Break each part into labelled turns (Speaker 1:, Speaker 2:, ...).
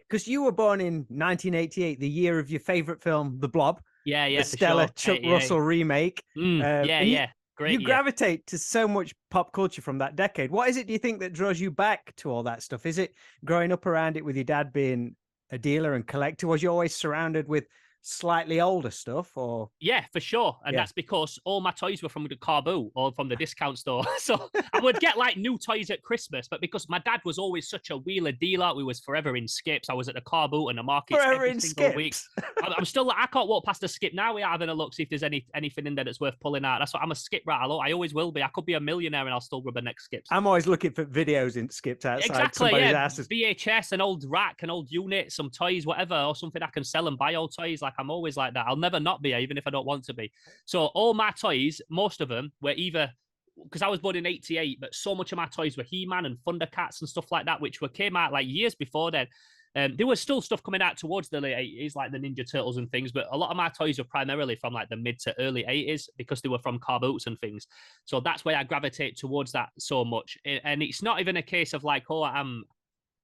Speaker 1: because you were born in 1988, the year of your favorite film, The Blob.
Speaker 2: Yeah,
Speaker 1: the
Speaker 2: for
Speaker 1: stellar
Speaker 2: sure.
Speaker 1: Chuck
Speaker 2: 88.
Speaker 1: Russell remake.
Speaker 2: Yeah. Great.
Speaker 1: You gravitate to so much pop culture from that decade. What is it, do you think, that draws you back to all that stuff? Is it growing up around it with your dad being a dealer and collector? Was you always surrounded with slightly older stuff? Or
Speaker 2: Yeah, for sure. And that's because all my toys were from the car boot or from the discount store. So I would get like new toys at Christmas, but because my dad was always such a wheeler dealer, we was forever in Skips. I was at the car boot and the markets every single week. I'm still like, I can't walk past the Skip now. We're having a look, see if there's anything in there that's worth pulling out. That's what I'm a Skip rat. I always will be. I could be a millionaire and I'll still rub the next Skips.
Speaker 1: I'm always looking for videos in Skips outside somebody's asses.
Speaker 2: VHS, an old rack, an old unit, some toys, whatever, or something I can sell and buy old toys. Like I'm always like that. I'll never not be, even if I don't want to be. So all my toys, most of them were either, because I was born in 88, but so much of my toys were He-Man and Thundercats and stuff like that, which came out like years before then. There was still stuff coming out towards the late 80s, like the Ninja Turtles and things, but a lot of my toys were primarily from like the mid to early 80s because they were from car boots and things. So that's why I gravitate towards that so much. And it's not even a case of like, oh,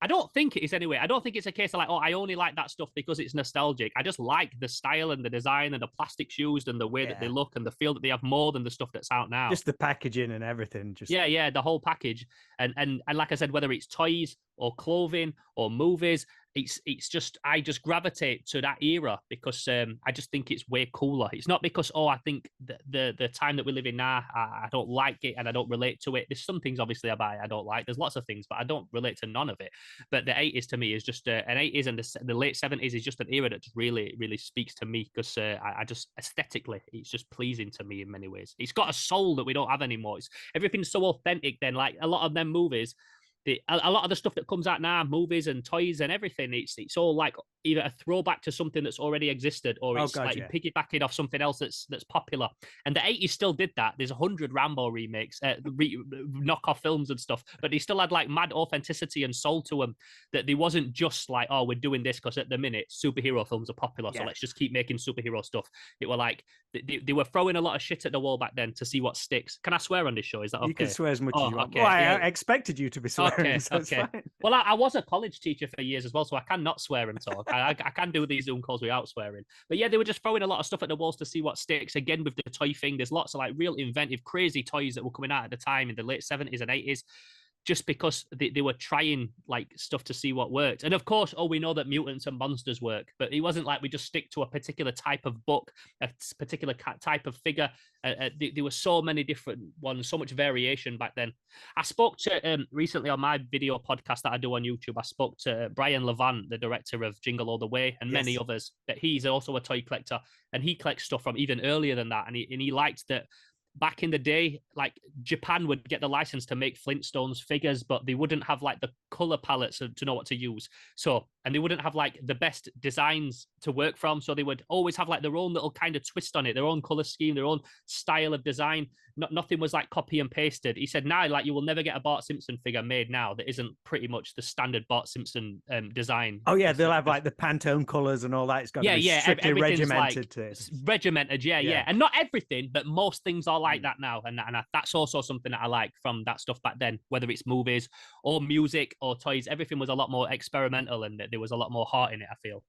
Speaker 2: I don't think it is anyway. I don't think it's a case of like, oh, I only like that stuff because it's nostalgic. I just like the style and the design and the plastics used and the way that they look and the feel that they have more than the stuff that's out now.
Speaker 1: Just the packaging and everything.
Speaker 2: Yeah, the whole package. And like I said, whether it's toys or clothing or movies, it's just, I just gravitate to that era because I just think it's way cooler. It's not because, oh, I think the time that we live in now, I don't like it and I don't relate to it. There's some things obviously I don't like. There's lots of things, but I don't relate to none of it. But the 80s to me is just an 80s and the late 70s is just an era that just really, really speaks to me because I just aesthetically, it's just pleasing to me in many ways. It's got a soul that we don't have anymore. Everything's so authentic then, like a lot of them movies, a lot of the stuff that comes out now, movies and toys and everything, it's all like either a throwback to something that's already existed or it's piggybacking off something else that's popular. And the 80s still did that. There's 100 Rambo remakes, knockoff films and stuff, but they still had like mad authenticity and soul to them, that they wasn't just like, oh, we're doing this because at the minute superhero films are popular, so let's just keep making superhero stuff. It were like they were throwing a lot of shit at the wall back then to see what sticks. Can I swear on this show? Is that okay?
Speaker 1: You can swear as much as you want. Okay. Well, I expected you to be swearing. Okay.
Speaker 2: Well, I was a college teacher for years as well, so I cannot swear and talk. I can do these Zoom calls without swearing. But yeah, they were just throwing a lot of stuff at the walls to see what sticks. Again, with the toy thing, there's lots of like real inventive, crazy toys that were coming out at the time in the late 70s and 80s. Just because they were trying like stuff to see what worked. And of course, we know that mutants and monsters work, but it wasn't like we just stick to a particular type of book, a particular type of figure. There were so many different ones, so much variation back then. I spoke to, recently on my video podcast that I do on YouTube, I spoke to Brian Levant, the director of Jingle All the Way and many others, that he's also a toy collector and he collects stuff from even earlier than that. And he liked that back in the day, like Japan would get the license to make Flintstones figures, but they wouldn't have like the color palettes to know what to use. So, and they wouldn't have like the best designs to work from. So they would always have like their own little kind of twist on it, their own color scheme, their own style of design. Nothing was like copy and pasted. He said, now, like you will never get a Bart Simpson figure made now that isn't pretty much the standard Bart Simpson design.
Speaker 1: Oh yeah, they'll have like the Pantone colors and all that. It's got to be strictly regimented.
Speaker 2: Like, regimented, yeah. And not everything, but most things are like that now. And that's also something that I like from that stuff back then, whether it's movies or music or toys. Everything was a lot more experimental and there was a lot more heart in it, I feel.